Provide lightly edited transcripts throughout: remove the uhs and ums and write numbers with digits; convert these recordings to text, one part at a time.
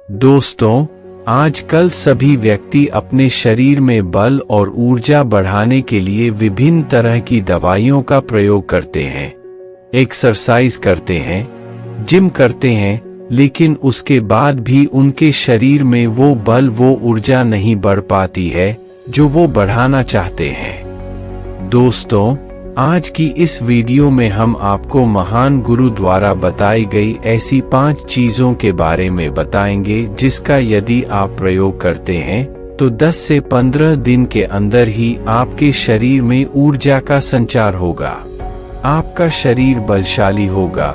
दोस्तों, आजकल सभी व्यक्ति अपने शरीर में बल और ऊर्जा बढ़ाने के लिए विभिन्न तरह की दवाइयों का प्रयोग करते हैं, एक्सरसाइज करते हैं, जिम करते हैं, लेकिन उसके बाद भी उनके शरीर में वो बल वो ऊर्जा नहीं बढ़ पाती है जो वो बढ़ाना चाहते हैं। दोस्तों, आज की इस वीडियो में हम आपको महान गुरु द्वारा बताई गई ऐसी 5 चीजों के बारे में बताएंगे जिसका यदि आप प्रयोग करते हैं तो 10 से 15 दिन के अंदर ही आपके शरीर में ऊर्जा का संचार होगा, आपका शरीर बलशाली होगा।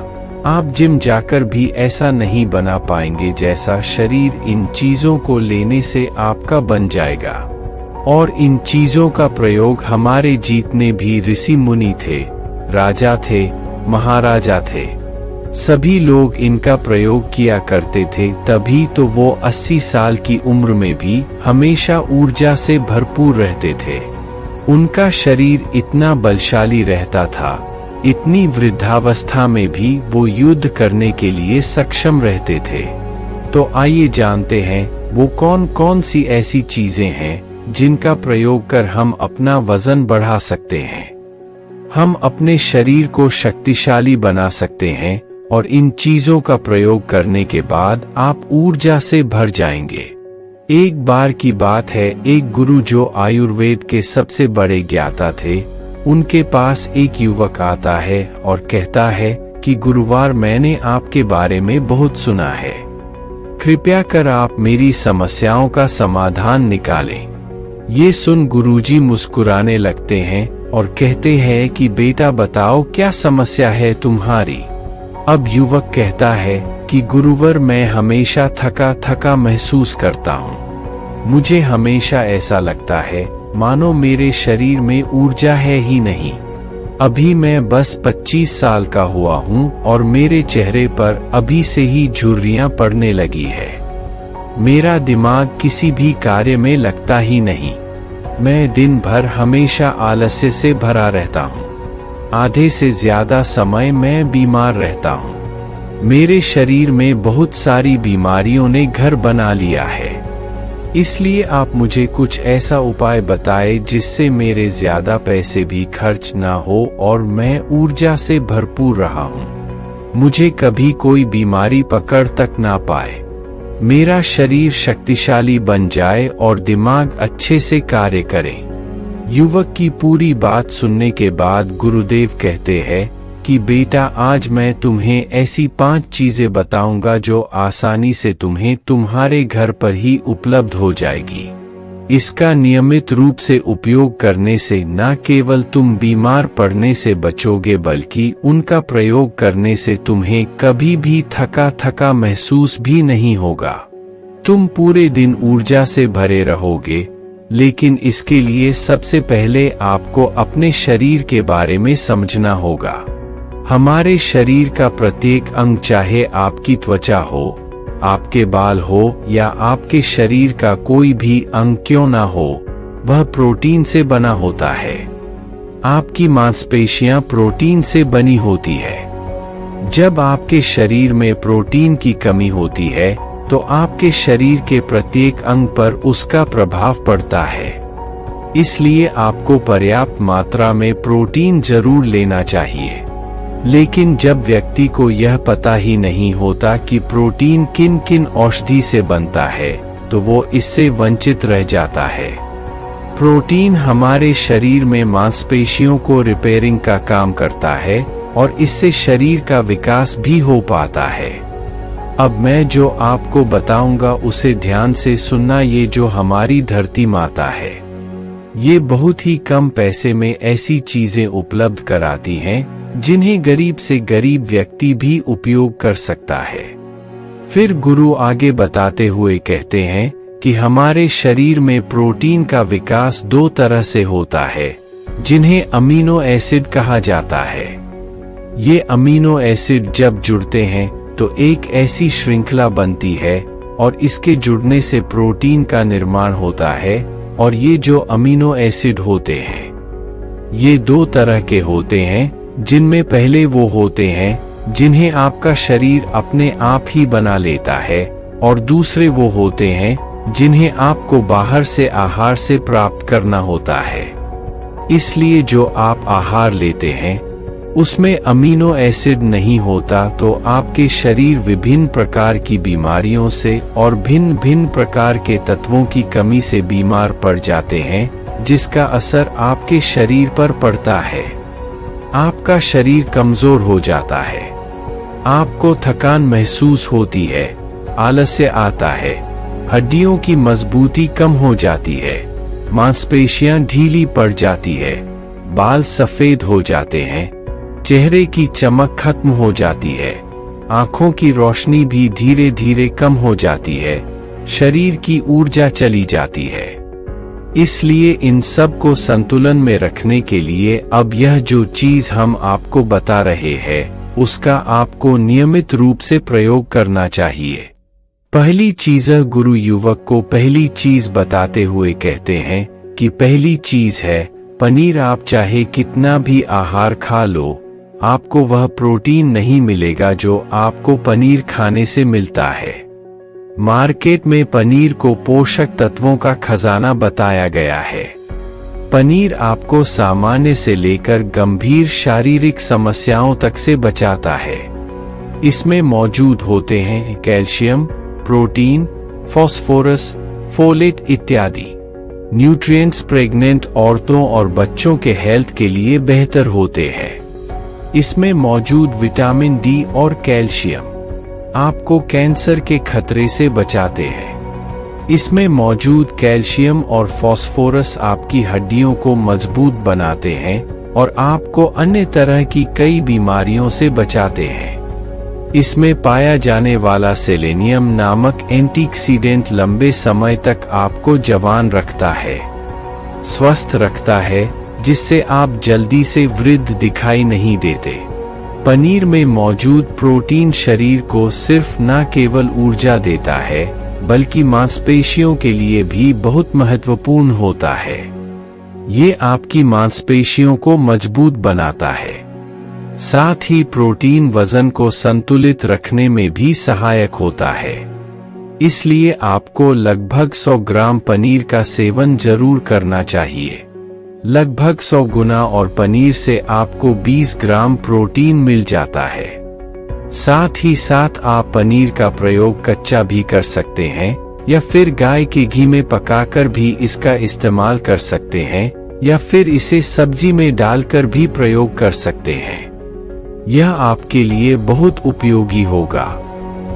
आप जिम जाकर भी ऐसा नहीं बना पाएंगे जैसा शरीर इन चीजों को लेने से आपका बन जाएगा। और इन चीजों का प्रयोग हमारे जितने भी ऋषि मुनि थे, राजा थे, महाराजा थे, सभी लोग इनका प्रयोग किया करते थे, तभी तो वो 80 साल की उम्र में भी हमेशा ऊर्जा से भरपूर रहते थे। उनका शरीर इतना बलशाली रहता था, इतनी वृद्धावस्था में भी वो युद्ध करने के लिए सक्षम रहते थे। तो आइए जानते हैं वो कौन कौन सी ऐसी चीजें हैं जिनका प्रयोग कर हम अपना वजन बढ़ा सकते हैं, हम अपने शरीर को शक्तिशाली बना सकते हैं। और इन चीजों का प्रयोग करने के बाद आप ऊर्जा से भर जाएंगे। एक बार की बात है, एक गुरु जो आयुर्वेद के सबसे बड़े ज्ञाता थे, उनके पास एक युवक आता है और कहता है कि गुरुवार मैंने आपके बारे में बहुत सुना है, कृपया कर आप मेरी समस्याओं का समाधान निकालें। ये सुन गुरुजी मुस्कुराने लगते हैं और कहते हैं कि बेटा बताओ क्या समस्या है तुम्हारी। अब युवक कहता है कि गुरुवर मैं हमेशा थका थका महसूस करता हूँ, मुझे हमेशा ऐसा लगता है मानो मेरे शरीर में ऊर्जा है ही नहीं। अभी मैं बस 25 साल का हुआ हूँ और मेरे चेहरे पर अभी से ही झुर्रियाँ पड़ने लगी है, मेरा दिमाग किसी भी कार्य में लगता ही नहीं, मैं दिन भर हमेशा आलस्य से भरा रहता हूँ, आधे से ज्यादा समय मैं बीमार रहता हूँ, मेरे शरीर में बहुत सारी बीमारियों ने घर बना लिया है। इसलिए आप मुझे कुछ ऐसा उपाय बताएं जिससे मेरे ज्यादा पैसे भी खर्च ना हो और मैं ऊर्जा से भरपूर रहा हूँ, मुझे कभी कोई बीमारी पकड़ तक ना पाए, मेरा शरीर शक्तिशाली बन जाए और दिमाग अच्छे से कार्य करे। युवक की पूरी बात सुनने के बाद गुरुदेव कहते हैं कि बेटा आज मैं तुम्हें ऐसी 5 चीजें बताऊंगा जो आसानी से तुम्हें तुम्हारे घर पर ही उपलब्ध हो जाएगी। इसका नियमित रूप से उपयोग करने से न केवल तुम बीमार पड़ने से बचोगे बल्कि उनका प्रयोग करने से तुम्हें कभी भी थका थका महसूस भी नहीं होगा। तुम पूरे दिन ऊर्जा से भरे रहोगे। लेकिन इसके लिए सबसे पहले आपको अपने शरीर के बारे में समझना होगा। हमारे शरीर का प्रत्येक अंग, चाहे आपकी त्वचा हो, आपके बाल हो या आपके शरीर का कोई भी अंग क्यों ना हो, वह प्रोटीन से बना होता है। आपकी मांसपेशियां प्रोटीन से बनी होती है। जब आपके शरीर में प्रोटीन की कमी होती है तो आपके शरीर के प्रत्येक अंग पर उसका प्रभाव पड़ता है। इसलिए आपको पर्याप्त मात्रा में प्रोटीन जरूर लेना चाहिए। लेकिन जब व्यक्ति को यह पता ही नहीं होता कि प्रोटीन किन किन औषधि से बनता है तो वो इससे वंचित रह जाता है। प्रोटीन हमारे शरीर में मांसपेशियों को रिपेयरिंग का काम करता है और इससे शरीर का विकास भी हो पाता है। अब मैं जो आपको बताऊंगा उसे ध्यान से सुनना। ये जो हमारी धरती माता है, ये बहुत ही कम पैसे में ऐसी चीजें उपलब्ध कराती हैं जिन्हें गरीब से गरीब व्यक्ति भी उपयोग कर सकता है। फिर गुरु आगे बताते हुए कहते हैं कि हमारे शरीर में प्रोटीन का विकास 2 तरह से होता है जिन्हें अमीनो एसिड कहा जाता है। ये अमीनो एसिड जब जुड़ते हैं तो एक ऐसी श्रृंखला बनती है और इसके जुड़ने से प्रोटीन का निर्माण होता है। और ये जो अमीनो एसिड होते हैं ये 2 तरह के होते हैं, जिनमें पहले वो होते हैं जिन्हें आपका शरीर अपने आप ही बना लेता है और दूसरे वो होते हैं जिन्हें आपको बाहर से आहार से प्राप्त करना होता है। इसलिए जो आप आहार लेते हैं उसमें अमीनो एसिड नहीं होता, तो आपके शरीर विभिन्न प्रकार की बीमारियों से और भिन्न भिन्न प्रकार के तत्वों की कमी से बीमार पड़ जाते हैं, जिसका असर आपके शरीर पर पड़ता है। आपका शरीर कमजोर हो जाता है, आपको थकान महसूस होती है, आलस्य आता है, हड्डियों की मजबूती कम हो जाती है, मांसपेशियां ढीली पड़ जाती है, बाल सफेद हो जाते हैं, चेहरे की चमक खत्म हो जाती है, आंखों की रोशनी भी धीरे धीरे कम हो जाती है, शरीर की ऊर्जा चली जाती है। इसलिए इन सब को संतुलन में रखने के लिए अब यह जो चीज हम आपको बता रहे हैं उसका आपको नियमित रूप से प्रयोग करना चाहिए। पहली चीज गुरु युवक को पहली चीज बताते हुए कहते हैं कि पहली चीज है पनीर। आप चाहे कितना भी आहार खा लो, आपको वह प्रोटीन नहीं मिलेगा जो आपको पनीर खाने से मिलता है। मार्केट में पनीर को पोषक तत्वों का खजाना बताया गया है। पनीर आपको सामान्य से लेकर गंभीर शारीरिक समस्याओं तक से बचाता है। इसमें मौजूद होते हैं कैल्शियम, प्रोटीन, फास्फोरस, फोलेट इत्यादि न्यूट्रिएंट्स प्रेग्नेंट औरतों और बच्चों के हेल्थ के लिए बेहतर होते हैं। इसमें मौजूद विटामिन डी और कैल्शियम आपको कैंसर के खतरे से बचाते हैं। इसमें मौजूद कैल्शियम और फास्फोरस आपकी हड्डियों को मजबूत बनाते हैं और आपको अन्य तरह की कई बीमारियों से बचाते हैं। इसमें पाया जाने वाला सेलेनियम नामक एंटीऑक्सीडेंट लंबे समय तक आपको जवान रखता है, स्वस्थ रखता है, जिससे आप जल्दी से वृद्ध दिखाई नहीं देते। पनीर में मौजूद प्रोटीन शरीर को सिर्फ न केवल ऊर्जा देता है बल्कि मांसपेशियों के लिए भी बहुत महत्वपूर्ण होता है। ये आपकी मांसपेशियों को मजबूत बनाता है। साथ ही प्रोटीन वजन को संतुलित रखने में भी सहायक होता है। इसलिए आपको लगभग 100 ग्राम पनीर का सेवन जरूर करना चाहिए। लगभग 100 गुना और पनीर से आपको 20 ग्राम प्रोटीन मिल जाता है। साथ ही साथ आप पनीर का प्रयोग कच्चा भी कर सकते हैं या फिर गाय के घी में पकाकर भी इसका इस्तेमाल कर सकते हैं या फिर इसे सब्जी में डालकर भी प्रयोग कर सकते हैं। यह आपके लिए बहुत उपयोगी होगा।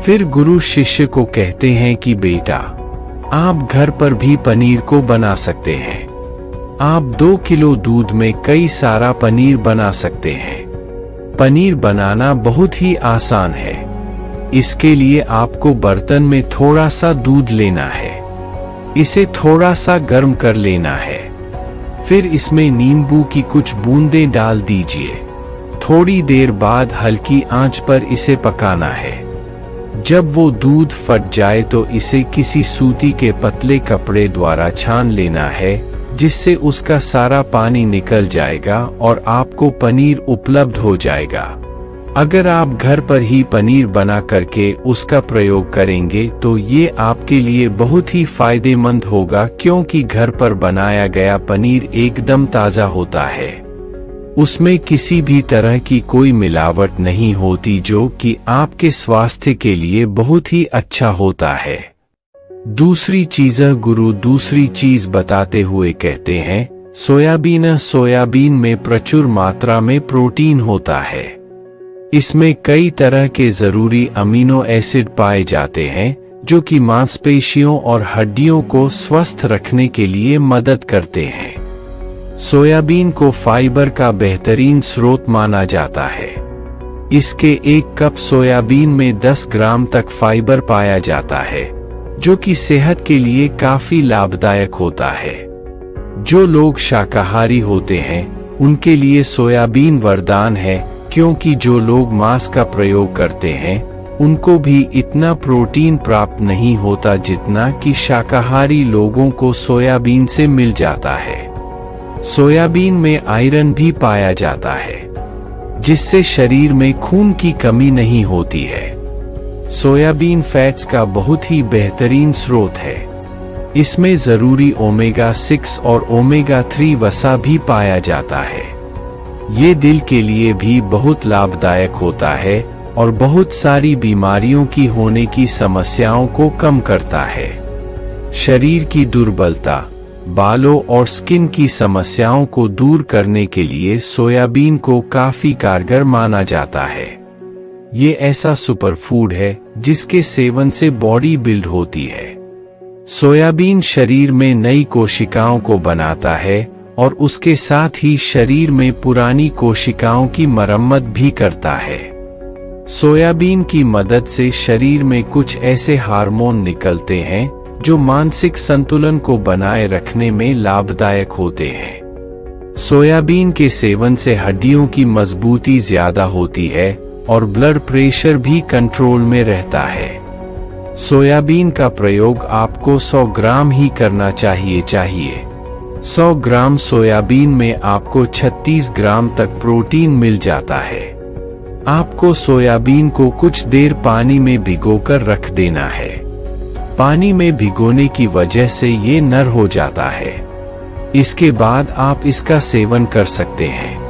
फिर गुरु शिष्य को कहते हैं कि बेटा, आप घर पर भी पनीर को बना सकते हैं। आप 2 किलो दूध में कई सारा पनीर बना सकते हैं। पनीर बनाना बहुत ही आसान है। इसके लिए आपको बर्तन में थोड़ा सा दूध लेना है, इसे थोड़ा सा गर्म कर लेना है, फिर इसमें नींबू की कुछ बूंदें डाल दीजिए। थोड़ी देर बाद हल्की आंच पर इसे पकाना है। जब वो दूध फट जाए तो इसे किसी सूती के पतले कपड़े द्वारा छान लेना है, जिससे उसका सारा पानी निकल जाएगा और आपको पनीर उपलब्ध हो जाएगा। अगर आप घर पर ही पनीर बना करके उसका प्रयोग करेंगे तो ये आपके लिए बहुत ही फायदेमंद होगा, क्योंकि घर पर बनाया गया पनीर एकदम ताजा होता है। उसमें किसी भी तरह की कोई मिलावट नहीं होती, जो कि आपके स्वास्थ्य के लिए बहुत ही अच्छा होता है। दूसरी चीज बताते हुए कहते हैं सोयाबीन में प्रचुर मात्रा में प्रोटीन होता है। इसमें कई तरह के जरूरी अमीनो एसिड पाए जाते हैं जो कि मांसपेशियों और हड्डियों को स्वस्थ रखने के लिए मदद करते हैं। सोयाबीन को फाइबर का बेहतरीन स्रोत माना जाता है। इसके 1 कप सोयाबीन में 10 ग्राम तक फाइबर पाया जाता है, जो कि सेहत के लिए काफी लाभदायक होता है। जो लोग शाकाहारी होते हैं उनके लिए सोयाबीन वरदान है, क्योंकि जो लोग मांस का प्रयोग करते हैं उनको भी इतना प्रोटीन प्राप्त नहीं होता जितना कि शाकाहारी लोगों को सोयाबीन से मिल जाता है। सोयाबीन में आयरन भी पाया जाता है, जिससे शरीर में खून की कमी नहीं होती है। सोयाबीन फैट्स का बहुत ही बेहतरीन स्रोत है। इसमें जरूरी ओमेगा 6 और ओमेगा 3 वसा भी पाया जाता है। ये दिल के लिए भी बहुत लाभदायक होता है और बहुत सारी बीमारियों की होने की समस्याओं को कम करता है। शरीर की दुर्बलता, बालों और स्किन की समस्याओं को दूर करने के लिए सोयाबीन को काफी कारगर माना जाता है। ये ऐसा सुपरफूड है जिसके सेवन से बॉडी बिल्ड होती है। सोयाबीन शरीर में नई कोशिकाओं को बनाता है और उसके साथ ही शरीर में पुरानी कोशिकाओं की मरम्मत भी करता है। सोयाबीन की मदद से शरीर में कुछ ऐसे हार्मोन निकलते हैं जो मानसिक संतुलन को बनाए रखने में लाभदायक होते हैं। सोयाबीन के सेवन से हड्डियों की मजबूती ज्यादा होती है और ब्लड प्रेशर भी कंट्रोल में रहता है। सोयाबीन का प्रयोग आपको 100 ग्राम ही करना चाहिए। 100 ग्राम सोयाबीन में आपको 36 ग्राम तक प्रोटीन मिल जाता है। आपको सोयाबीन को कुछ देर पानी में भिगोकर रख देना है। पानी में भिगोने की वजह से ये नर हो जाता है। इसके बाद आप इसका सेवन कर सकते हैं।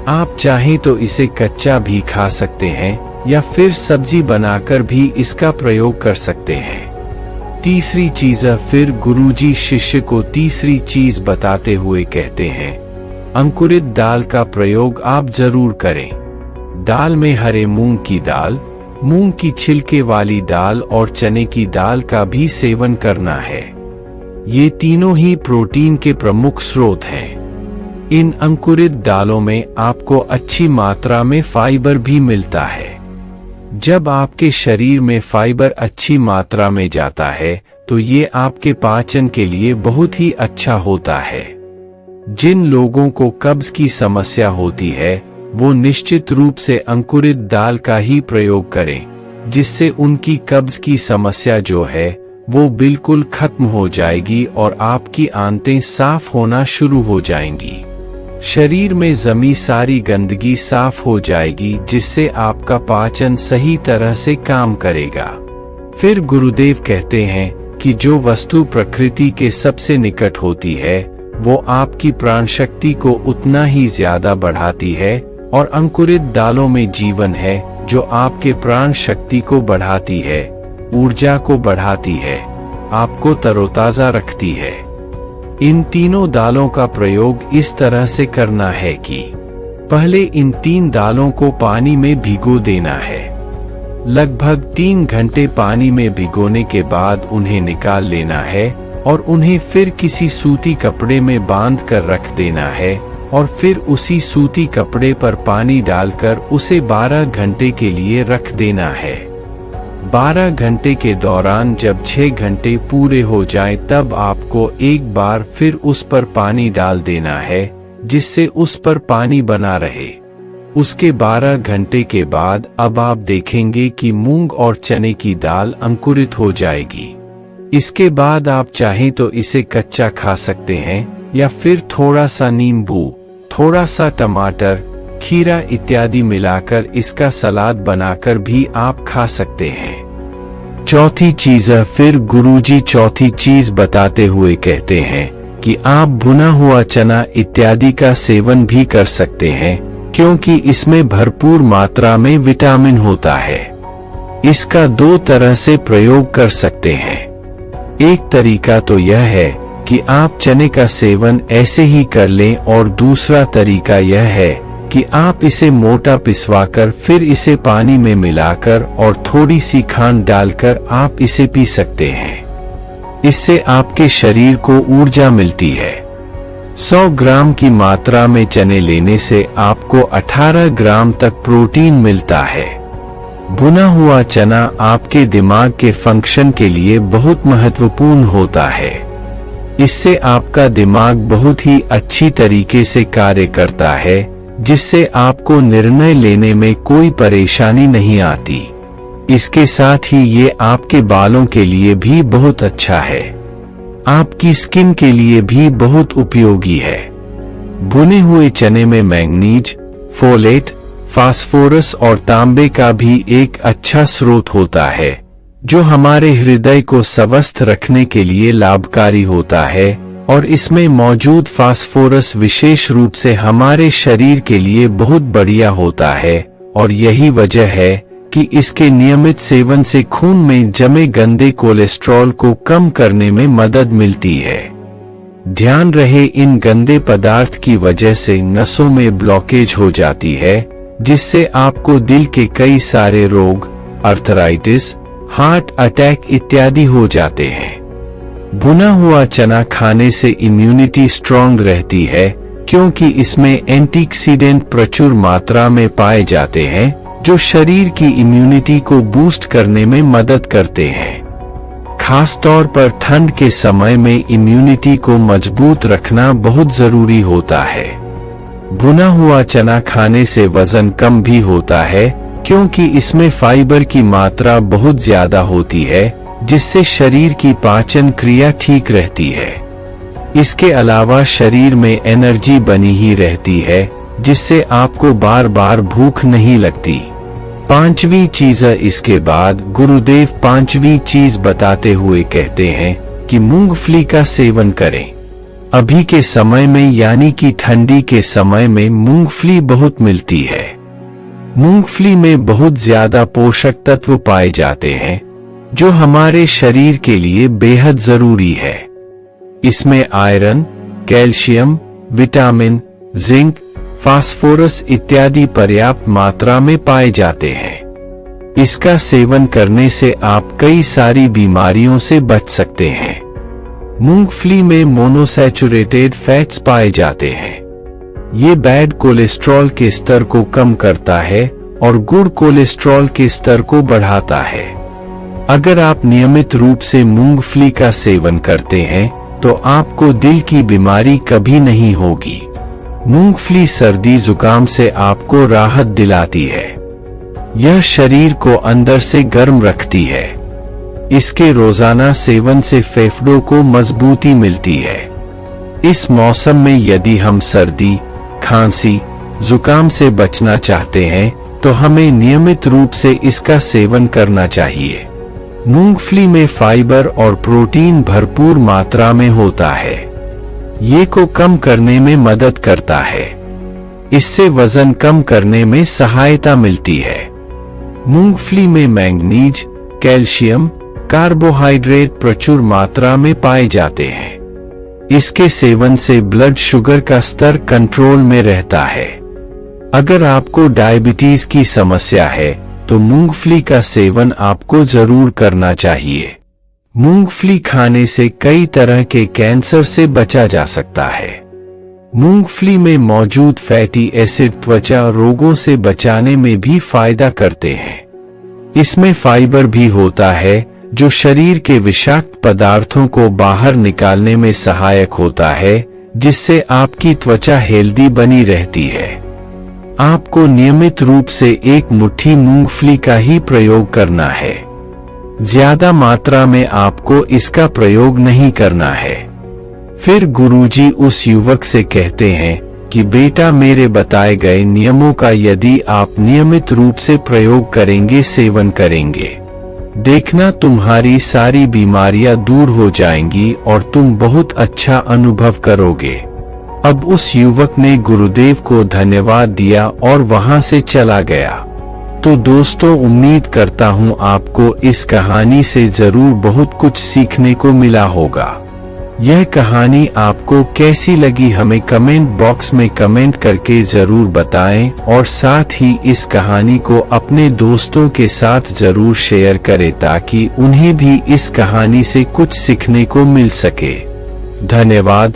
आप चाहें तो इसे कच्चा भी खा सकते हैं या फिर सब्जी बनाकर भी इसका प्रयोग कर सकते हैं। तीसरी चीज, फिर गुरुजी शिष्य को तीसरी चीज बताते हुए कहते हैं, अंकुरित दाल का प्रयोग आप जरूर करें। दाल में हरे मूंग की दाल, मूंग की छिलके वाली दाल और चने की दाल का भी सेवन करना है। ये तीनों ही प्रोटीन के प्रमुख स्रोत हैं। इन अंकुरित दालों में आपको अच्छी मात्रा में फाइबर भी मिलता है। जब आपके शरीर में फाइबर अच्छी मात्रा में जाता है तो ये आपके पाचन के लिए बहुत ही अच्छा होता है। जिन लोगों को कब्ज की समस्या होती है वो निश्चित रूप से अंकुरित दाल का ही प्रयोग करें, जिससे उनकी कब्ज की समस्या जो है वो बिल्कुल खत्म हो जाएगी और आपकी आंतें साफ होना शुरू हो जाएंगी। शरीर में जमी सारी गंदगी साफ हो जाएगी, जिससे आपका पाचन सही तरह से काम करेगा। फिर गुरुदेव कहते हैं कि जो वस्तु प्रकृति के सबसे निकट होती है वो आपकी प्राण शक्ति को उतना ही ज्यादा बढ़ाती है, और अंकुरित दालों में जीवन है जो आपके प्राण शक्ति को बढ़ाती है, ऊर्जा को बढ़ाती है, आपको तरोताजा रखती है। इन तीनों दालों का प्रयोग इस तरह से करना है कि पहले इन 3 दालों को पानी में भिगो देना है। लगभग 3 घंटे पानी में भिगोने के बाद उन्हें निकाल लेना है और उन्हें फिर किसी सूती कपड़े में बांध कर रख देना है और फिर उसी सूती कपड़े पर पानी डालकर उसे 12 घंटे के लिए रख देना है। 12 घंटे के दौरान जब 6 घंटे पूरे हो जाएं तब आपको एक बार फिर उस पर पानी डाल देना है, जिससे उस पर पानी बना रहे। उसके 12 घंटे के बाद अब आप देखेंगे कि मूंग और चने की दाल अंकुरित हो जाएगी। इसके बाद आप चाहें तो इसे कच्चा खा सकते हैं या फिर थोड़ा सा नींबू, थोड़ा सा टमाटर, खीरा इत्यादि मिलाकर इसका सलाद बनाकर भी आप खा सकते हैं। चौथी चीज, फिर गुरुजी चौथी चीज बताते हुए कहते हैं कि आप भुना हुआ चना इत्यादि का सेवन भी कर सकते हैं, क्योंकि इसमें भरपूर मात्रा में विटामिन होता है। इसका 2 तरह से प्रयोग कर सकते हैं। एक तरीका तो यह है कि आप चने का सेवन ऐसे ही कर लें और दूसरा तरीका यह है कि आप इसे मोटा पिसवाकर फिर इसे पानी में मिलाकर और थोड़ी सी खांड डालकर आप इसे पी सकते हैं। इससे आपके शरीर को ऊर्जा मिलती है। 100 ग्राम की मात्रा में चने लेने से आपको 18 ग्राम तक प्रोटीन मिलता है। भुना हुआ चना आपके दिमाग के फंक्शन के लिए बहुत महत्वपूर्ण होता है। इससे आपका दिमाग बहुत ही अच्छी तरीके से कार्य करता है, जिससे आपको निर्णय लेने में कोई परेशानी नहीं आती। इसके साथ ही ये आपके बालों के लिए भी बहुत अच्छा है। आपकी स्किन के लिए भी बहुत उपयोगी है। भुने हुए चने में मैंगनीज, फोलेट, फास्फोरस और तांबे का भी एक अच्छा स्रोत होता है, जो हमारे हृदय को स्वस्थ रखने के लिए लाभकारी होता है, और इसमें मौजूद फास्फोरस विशेष रूप से हमारे शरीर के लिए बहुत बढ़िया होता है, और यही वजह है कि इसके नियमित सेवन से खून में जमे गंदे कोलेस्ट्रॉल को कम करने में मदद मिलती है। ध्यान रहे, इन गंदे पदार्थ की वजह से नसों में ब्लॉकेज हो जाती है, जिससे आपको दिल के कई सारे रोग, अर्थराइटिस, हार्ट अटैक इत्यादि हो जाते हैं। भुना हुआ चना खाने से इम्यूनिटी स्ट्रांग रहती है, क्योंकि इसमें एंटीऑक्सीडेंट प्रचुर मात्रा में पाए जाते हैं, जो शरीर की इम्यूनिटी को बूस्ट करने में मदद करते हैं। खास तौर पर ठंड के समय में इम्यूनिटी को मजबूत रखना बहुत जरूरी होता है। भुना हुआ चना खाने से वजन कम भी होता है, क्योंकि इसमें फाइबर की मात्रा बहुत ज्यादा होती है, जिससे शरीर की पाचन क्रिया ठीक रहती है। इसके अलावा शरीर में एनर्जी बनी ही रहती है, जिससे आपको बार बार भूख नहीं लगती। पांचवी चीज इसके बाद गुरुदेव पांचवी चीज बताते हुए कहते हैं कि मूंगफली का सेवन करें। अभी के समय में यानी कि ठंडी के समय में मूंगफली बहुत मिलती है। मूंगफली में बहुत ज्यादा पोषक तत्व पाए जाते हैं, जो हमारे शरीर के लिए बेहद जरूरी है। इसमें iron, calcium, vitamin, zinc, phosphorus इत्यादि पर्याप्त मात्रा में पाए जाते हैं। इसका सेवन करने से आप कई सारी बीमारियों से बच सकते हैं। मूंगफली में मोनोसैचुरेटेड फैट्स पाए जाते हैं। ये बैड कोलेस्ट्रॉल के स्तर को कम करता है और गुड कोलेस्ट्रॉल के स्तर को बढ़ाता है। अगर आप नियमित रूप से मूंगफली का सेवन करते हैं, तो आपको दिल की बीमारी कभी नहीं होगी। मूंगफली सर्दी जुकाम से आपको राहत दिलाती है। यह शरीर को अंदर से गर्म रखती है। इसके रोजाना सेवन से फेफड़ों को मजबूती मिलती है। इस मौसम में यदि हम सर्दी, खांसी, जुकाम से बचना चाहते हैं, तो हमें नियमित रूप से इसका सेवन करना चाहिए। मूंगफली में फाइबर और प्रोटीन भरपूर मात्रा में होता है। ये को कम करने में मदद करता है। इससे वजन कम करने में सहायता मिलती है। मूंगफली में मैंगनीज, कैल्शियम, कार्बोहाइड्रेट प्रचुर मात्रा में पाए जाते हैं। इसके सेवन से ब्लड शुगर का स्तर कंट्रोल में रहता है। अगर आपको डायबिटीज की समस्या है, तो मूंगफली का सेवन आपको जरूर करना चाहिए। मूंगफली खाने से कई तरह के कैंसर से बचा जा सकता है। मूंगफली में मौजूद फैटी एसिड त्वचा रोगों से बचाने में भी फायदा करते हैं। इसमें फाइबर भी होता है, जो शरीर के विषाक्त पदार्थों को बाहर निकालने में सहायक होता है, जिससे आपकी त्वचा हेल्दी बनी रहती है। आपको नियमित रूप से एक मुट्ठी मूंगफली का ही प्रयोग करना है। ज्यादा मात्रा में आपको इसका प्रयोग नहीं करना है। फिर गुरुजी उस युवक से कहते हैं कि बेटा, मेरे बताए गए नियमों का यदि आप नियमित रूप से प्रयोग करेंगे, सेवन करेंगे, देखना तुम्हारी सारी बीमारियां दूर हो जाएंगी और तुम बहुत अच्छा अनुभव करोगे। अब उस युवक ने गुरुदेव को धन्यवाद दिया और वहां से चला गया। तो दोस्तों, उम्मीद करता हूं आपको इस कहानी से जरूर बहुत कुछ सीखने को मिला होगा। यह कहानी आपको कैसी लगी हमें कमेंट बॉक्स में कमेंट करके जरूर बताएं, और साथ ही इस कहानी को अपने दोस्तों के साथ जरूर शेयर करें, ताकि उन्हें भी इस कहानी से कुछ सीखने को मिल सके। धन्यवाद।